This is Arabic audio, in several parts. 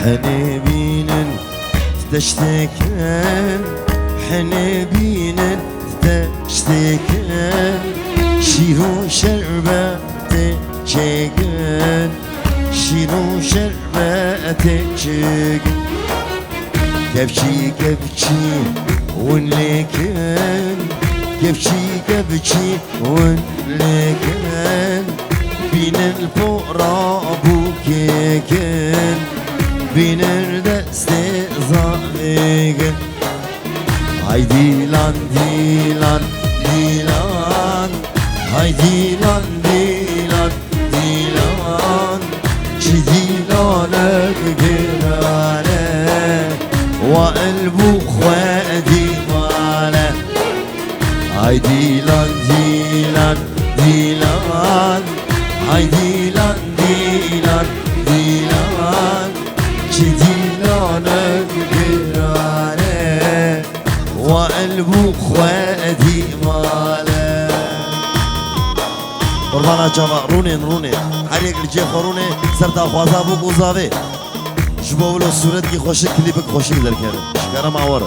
حنبين تشتكن حنبين تشتكن شيرو شربة تشكن شيرو شربة تشكن كبشي كبشي ونلكن كبشي كبشي ونلكن بين الفقراء بوكيكن بين الدست زائقن هاي ديلان ديلان ديلان هاي ديلان ديلان ديلان شي ديلانك جرانك وقلبه خوادي ماله هاي ديلان ديلان ديلان هاي ديلان ديلان ديلان شي ديلانك جرانك وقلبه خوادي ماله قربانا جاوا رونين هر یک لجه خورونه سرتا خوازا بو گوزاوه جبولو صورت کی خوشی کلیپ خوشی در کرده شکرم آوره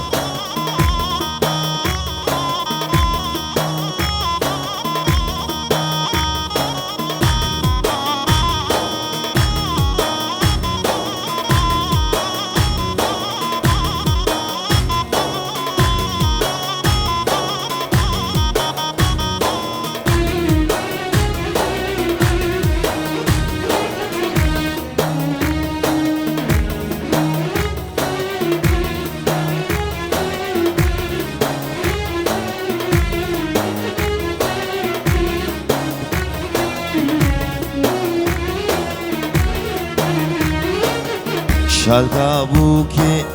شالقا بوكي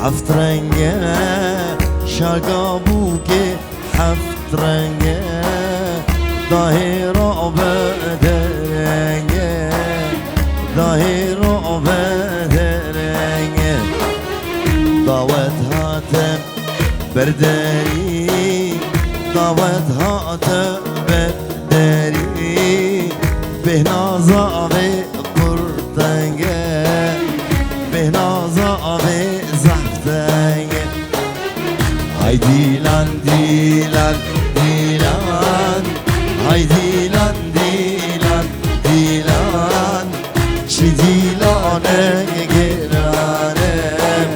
حفت رنگه شالقا بوكي حفت رنگه ظاهرا بدرنگه ظاهرا بدرنگه دعوت هاتم برداري دعوت هاتم برداري بهنازا قرطنگه بهنازا زفتنگه هاي ديلان ديلان ديلان هاي ديلان ديلان ديلان شي ديلانك جرانك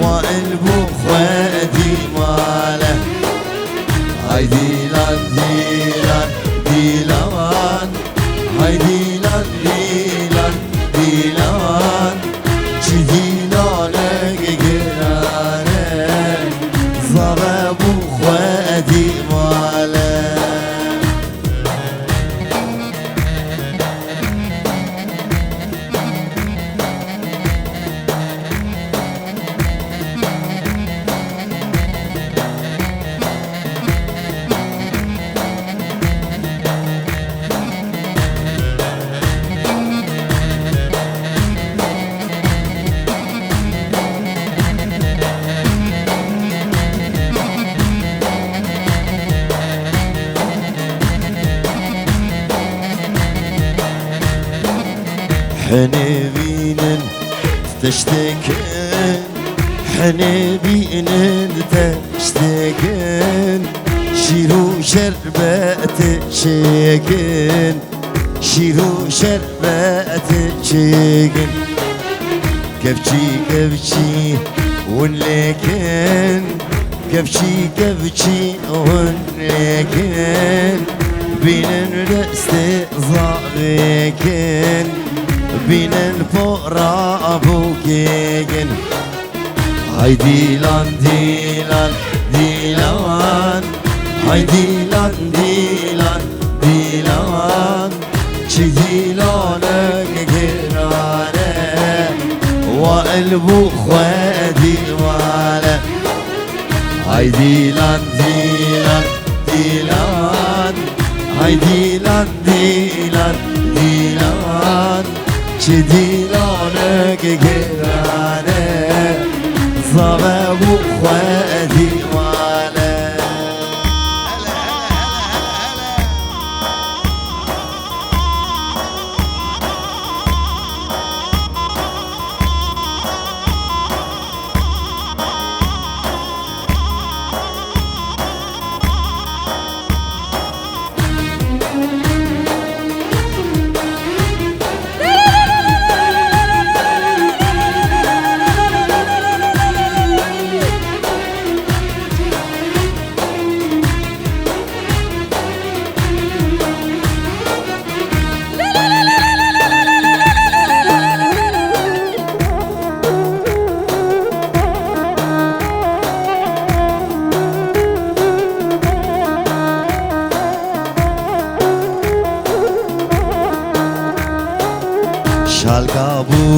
وقلبه خوادي ماله هاي ديلان ديلان ديلان هاي ديلان ديلان ديلان شي ديلانك جرانك ضرب خوادي ماله حنبين تشتكن حنبين تشتكن شيرو شربة تشكن شيرو شربة تشكن كبشي كبشي ونلكن كبشي كبشي ونلكن بين الدست زائقن بين الفقراء بوكيكن هاي ديلان ديلان ديلان هاي ديلان ديلان ديلان شي ديلانك جرانك وقلبه خوادي ماله هاي ديلان ديلان ديلان هاي ديلان ديلان ديلان شي ديلانك جرانك ضرب خوادي ماله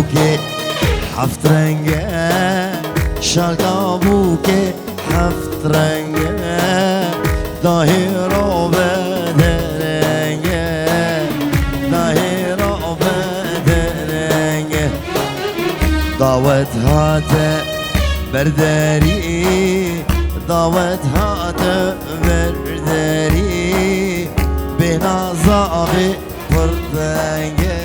بوكي حفت رنگه شالقا بوكي حفت رنگه داهرو بدرنگه داهرو بدرنگه دعوت هات برداري دعوت هات برداري بنا زابي فردنگه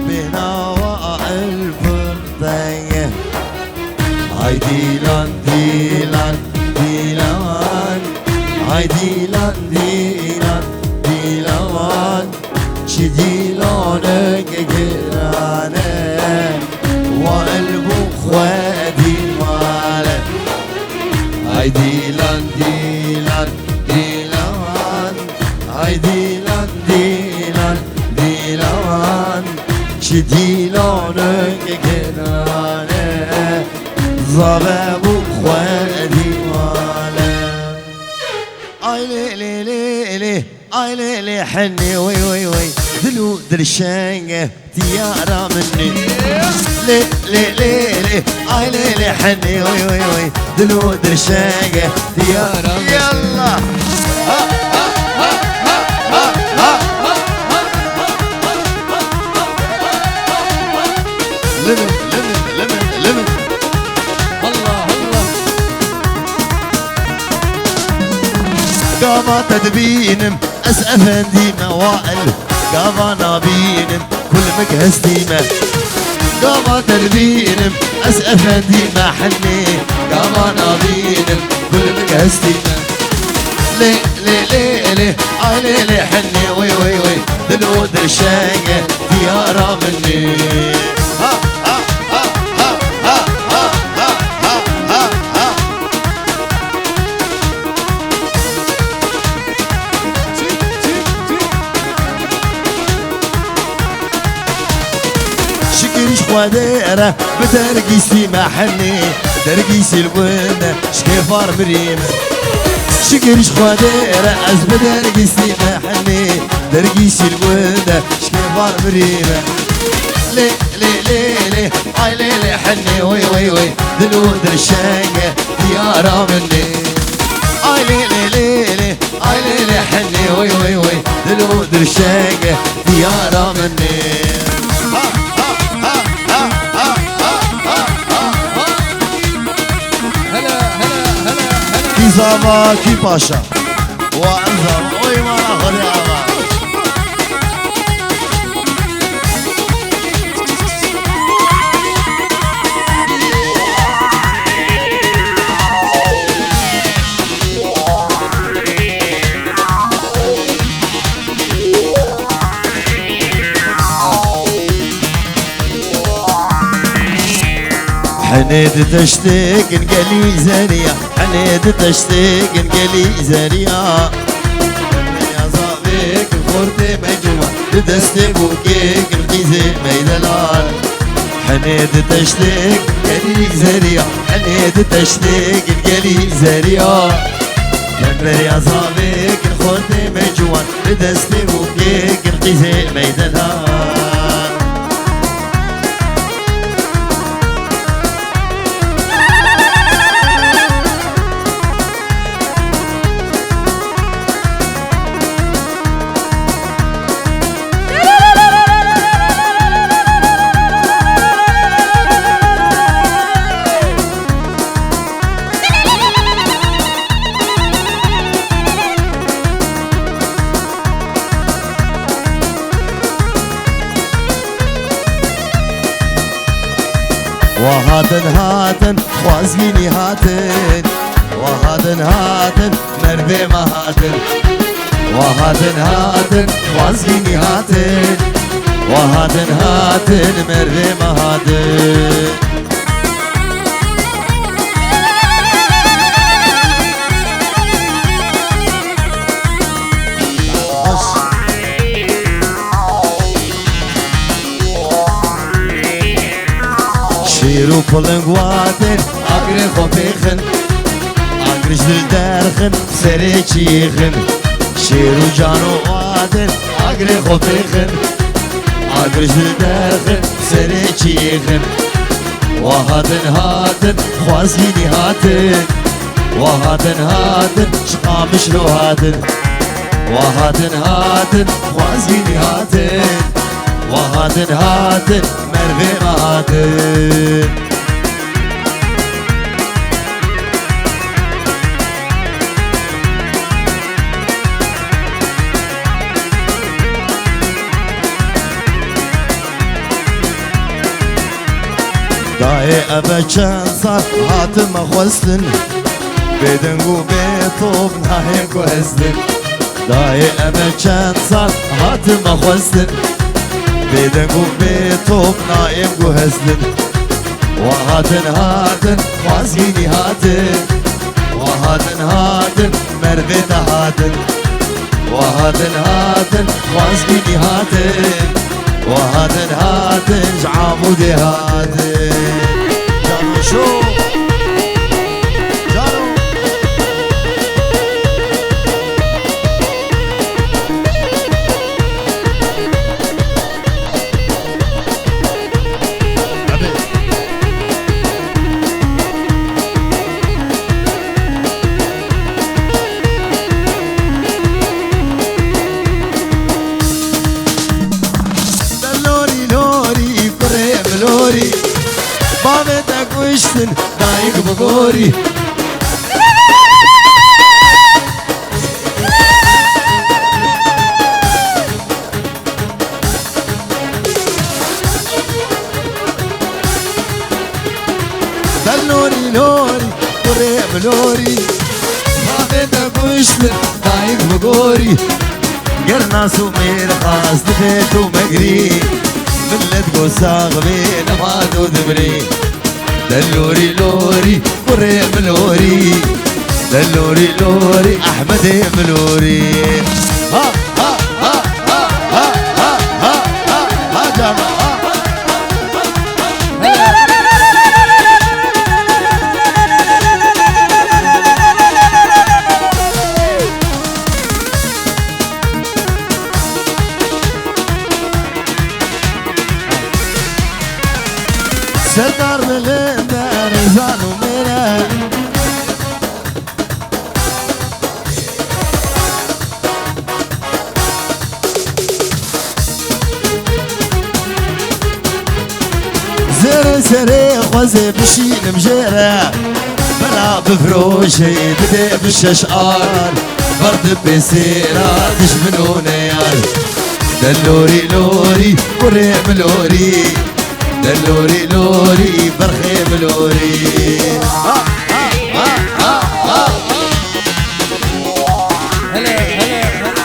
بنا وائل فردنگه ay dilan dilan dilan ay dilan dilan dilan çi dilanı gegirane وقلبه خوادي ماله ay dilan dilan dilan ay dilan dilan dilan çi dilanı gegirane ضربوا خوادي ماله اي ليلي ليلي اي ليلي حني وي وي وي دلو درشانقه تيارة مني لي لي ليلي اي ليلي حني وي وي وي دلو درشانقه تيارة مني يلا ها ها ها ها ها لمن لمن لمن لمن قاما تدبينم أس أفندي موائل قاما نابينم كل مجهز ديمة قاما تدبينم أس أفندي ما حني قاما نابينم كل مجهز ديمة لي لي لي لي آي لي لي حني وي وي وي دلو درشانقة ديارة مني ها ها ها ها ها ها ها ها ها شكرش خواديرة بدرقيسي محني درقيسي البنة شكيفار مريمة شكرش خواديرة أز بدرقيسي محني درقيسي البنة شكيفار مريمة لي لي لي لي اي لي لي حني وي وي وي دلو درشانقة ديارة مني اي لي لي لي لي اي لي لي حني وي وي وي دلو درشانقة ديارة مني زاما کی پاشا و انزام اوی ما آخری آقا حنيد تشتاق نقلي زانية حنيد تشتاق نقلي زانية يا صاحبك الخورتي مجموعة لدستي بوكيك القيزي ميدلال حنيد تشتاق نقلي زانية حنيد تشتاق نقلي زانية يا صاحبك الخورتي مجموعة لدستي بوكيك القيزي ميدلال وهاتن هاتن خوازقيني هاتن وهاتن هاتن مربي ما هاتن وهاتن هاتن خوازقيني هاتن وهاتن هاتن مربي ما هاتن شيرو بلنقواتن أقري خبيخن أقري جدل دارخن سريتشيخن شيرو جانو واتن أقري خبيخن عقرش داخل سريكي خن وهادن خوازيني هاتن وهادن شقامش لو هادن وهادن خوازيني هاتن وهادن مرغي ما هاتن داي أبا كان صار هاتم خوستن بدنگو بيطوب ناهم كوهزن داي أبا كان صار هاتم خوستن بدنگو بيطوب ناهم كوهزن وهادن خوازيني هاتن وهادن مربت هاتن وهادن خوازيني هاتن وهادن جعامودي هاتن جانو شو جانو لوري بابتك وشتن دايق بقوري دلوري لوري قريب لوري بابتك وشتن دايق بقوري قرنا سمير خاص دفيت ومقري ملت قصاغ بين ما تدبري دلوري لوري قريب لوري دلوري لوري احمد ملوري ها ها ها ها ها ها ها ها ها جماعة سردار مغندر زانو میره زر سري خوزي بشين مجيره بلا بفروشي بدي بالششقار برد بسيرة تشمنو نيال دلوري لوري قريب لوري دلوري لوري برخيم لوري هلا هلا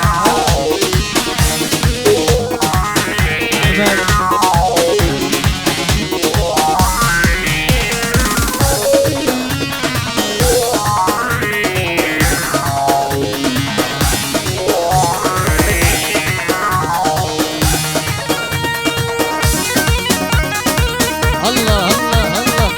الله الله الله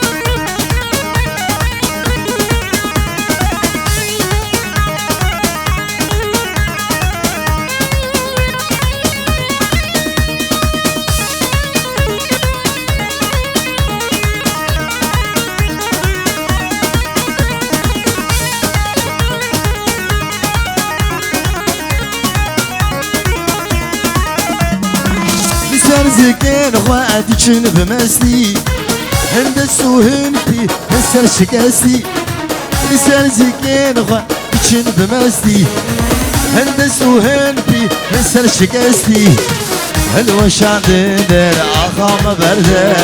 زكين خواتي شن بمسلي عند السوهن في هسر شكاسي لسان زكين خواتي شن بمسلي عند السوهن في هسر شكاسي الوشان دير اخام برده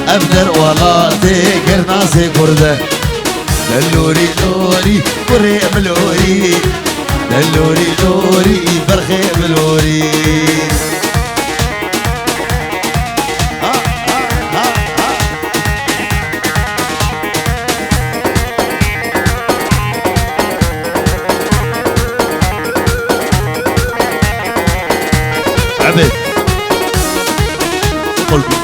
ابدر ولاتي قرناسي برده دلوري لوري قريب لوري دلوري لوري برخيب لوري عبد قلبي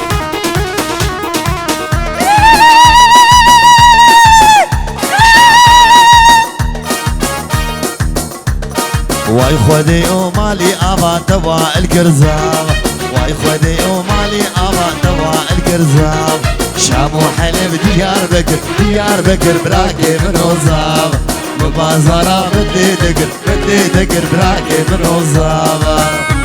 واي خذي ومالي ابا تبع القرزة واي خدي ومالي أبا دواء القرزاب شام وحلب ديار بكر ديار بكر براكي من وزاب مبازرة بدي دقر براكي من وزاب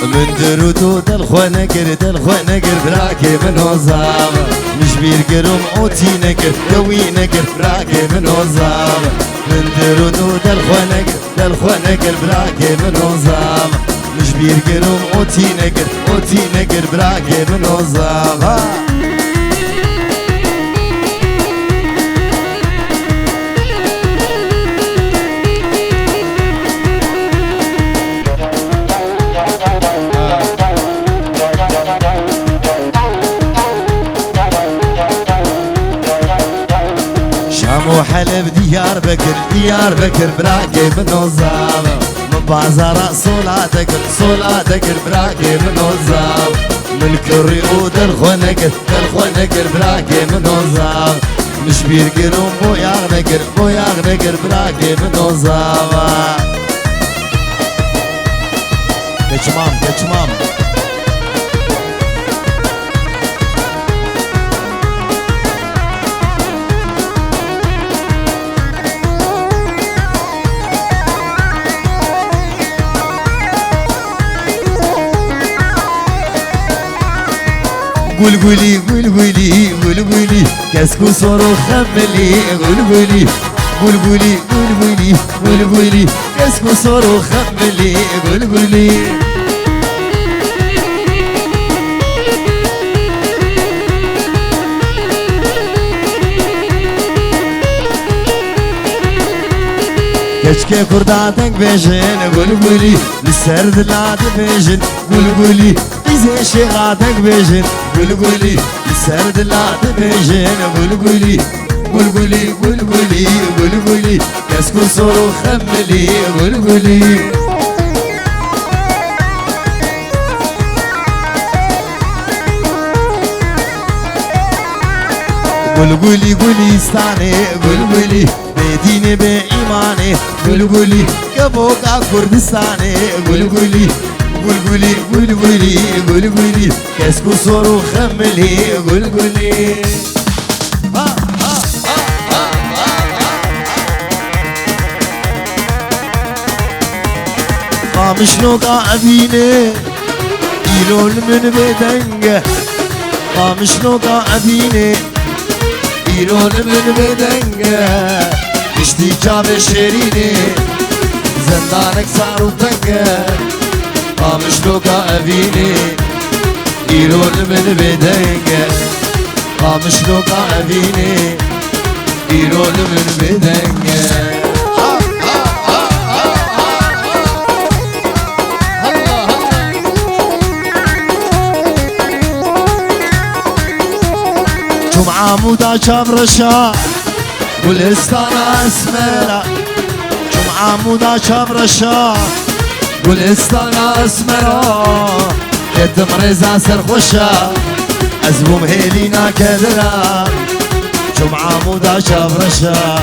من درودو دلخوا نقر براكي من وزاب نشبير قرم اوتي دوي نقر براكي من وزاب من درودو دلخوا نقر براكي من وزاب نشبير قرم اوتي نقر براكي من وزاب وحلب ديار بكر براكي من وزاب من بازارة صولا دقر براكي من وزاب من كريو دلخوا نقر براكي من وزاب مشبير قرم بوياغ نقر براكي من وزاب كشمام قولي كاسكو صورو خملي قولي كاسكو صورو خملي قولي كشكي كرداتك بيجن قولي للسرد لا تبيجن قولي إذا شغاتك بيجن قولي للسرد لا تبيجن قولي كاسكو صورو خملي قولي استاني قولي بديني بإيماني قولي كبوكا كردستاني قولي كاسكو صورو خملي قولي قامشنو قاعديني يلون من بدنجة قامشنو قاعديني يلون من بدنجة اشتي جاب شيريني زندانك صاروا تنجة قامشنو قاعديني يلون من بدنجة قامشنو قاعديني يلون من بدنجة جمعة شابرشا والإستانا اسمرا جمعة شابرشا والإستانا اسمرا كتم رزا سرخوشا أزبوم هيلينا كدرا جمعة شابرشا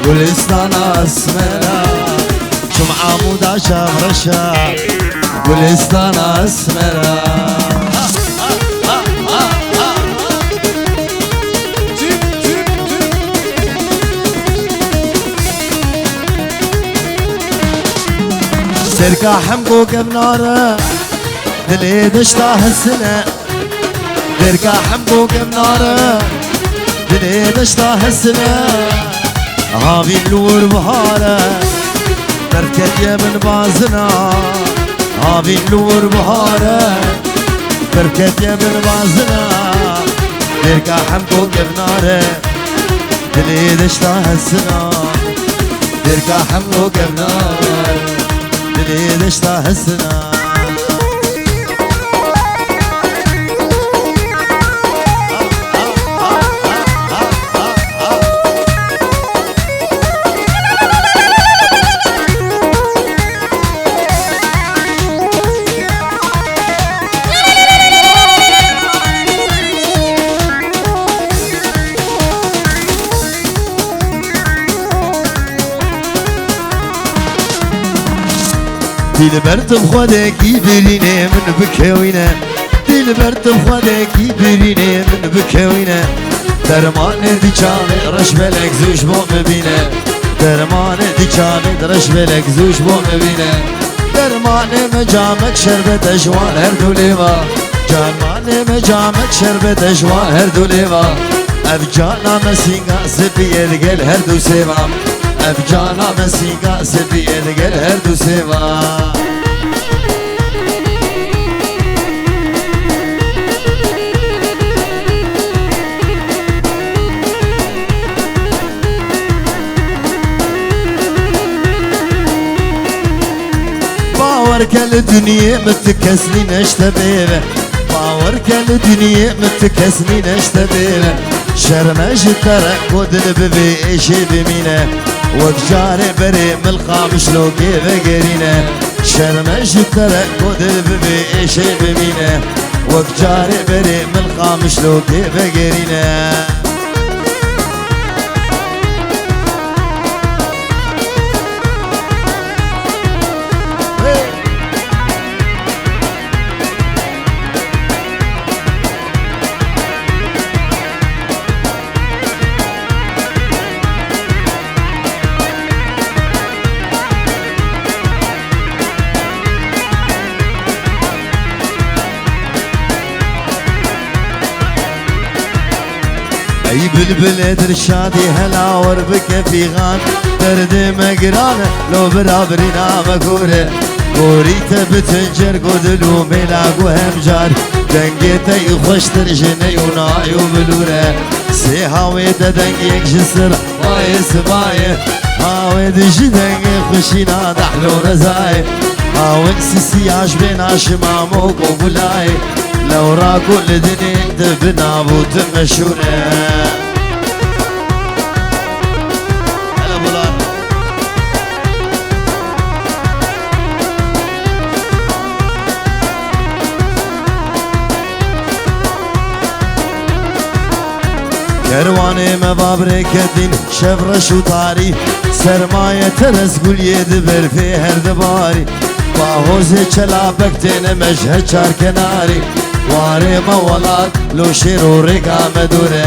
والإستانا اسمرا جمعة شابرشا والإستانا اسمرا سركا حمقو قبنارة دلي دشتا هالسنة سركا حمقو قبنارة دلي دشتا هالسنة هاوي نور بهارة بركت يا من بازنا هاوي نور بهارة بركت يا من بازنا سركا حمقو قبنارة دلي دشتا هالسنة سركا حمقو قبنارة دلي دشتا هالسنة دل برتم خودکی برینه من بکوینه دل برتم خودکی برینه من بکوینه درمان دیچانه رش بلک زوش با مبینه درمان دیچانه رش بلک زوش با مبینه درمان مجامک شربت جوان هر دو لیوا درمان مجامک شربت جوان هر دو لیوا افجانا مسیگا سپید گل هر دو سیوا افجانا مسیگا سپید گل هر دو سیوا باور کل دنیا متکسلی نشته بیوه باور کل دنیا متکسلی نشته بیوه شرمش ترک کدن ببی ایشی بمینه وکجاره بری ملقامش لوکی بگرینه شرمش ترک کدن ببی ایشی بمینه وکجاره بری ملقامش لوکی بگرینه ای بلبل درشادی هلاور بکفیغان درد مگرانه لو برابرینا مگوره گوری تبتنجر گودلو میلاگو همجار دنگی تی خوشتر جنی و نایو بلوره سی هاوی دنگ یک جسر وای سبایه هاوی دجی دنگ خوشینا دحلو رزای هاوی سیسیاش بیناش مامو قبولای لو را كل دني دبنا بوت مشهورة هلا بولار كرواني مبابرك الدين شفرش وطاري سرماية ترس قول يدبر في هردباري باهوزي چلابك تين مجهد چار کناري واري مولات لو شيرو رقا مدوره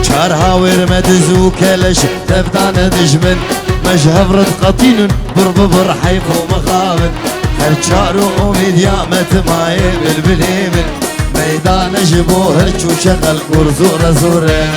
چار هاوير مدزو كلش تبدان دجمن مجهفرت قطين برببر حيف ومخابن هر چارو اميد يامت ماي بالبليمن ميدان جبو هرچو شغل قرزور زوره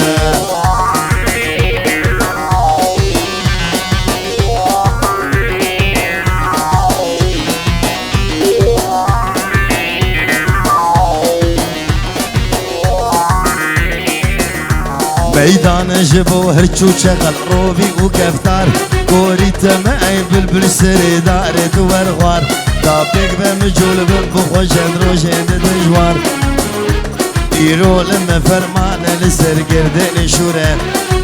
ميدان جبو هرچو شغل روبي وكفتار قولي تمعي بالبل سري داري دوار دابيك بمجول بخوشن روشن دجوار ايرو لما فرمان لسر قردين شوره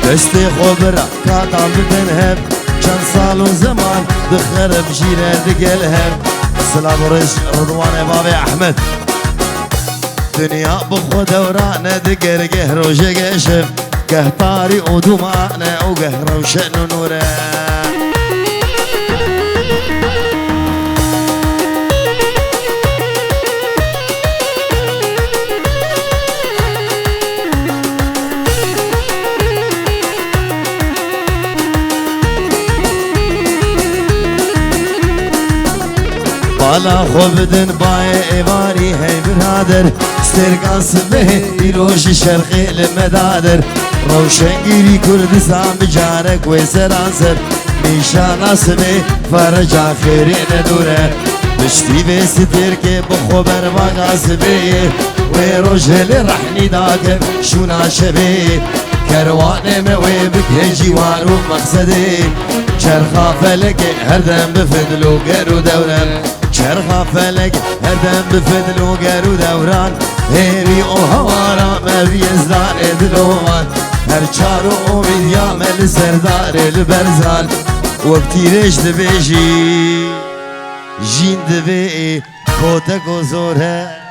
دستي خبرة كاطا ببنهب كان صالو زمان دخرب جيرة دقلهب السلام رش رضوان بابي احمد دنيا بخو دورانه دقر قهر وشقشب قهطاري ودمانه وقهر وشأن نوره بالا خبدن باي ايواري هي برادر سترقاس به يروش شرقي المدادر روشنگيري كردستان بجارك وسرانسر نشان اسمي فرج آخرين دوره بشتي بستر كي بخبر واقاسبي وروجل رحني داك شونا شبي كروان موي بك جوار ومقصدي شرخا فلك هردم بفدلو قرو دورم شرخا فلك هردم بفدلو قرو دوران هيري او هوارا ما بيزدار دلوان هر چارو امید یامل سردار البرزان وقتی رش دبیجی جین دبی خوتک و زوره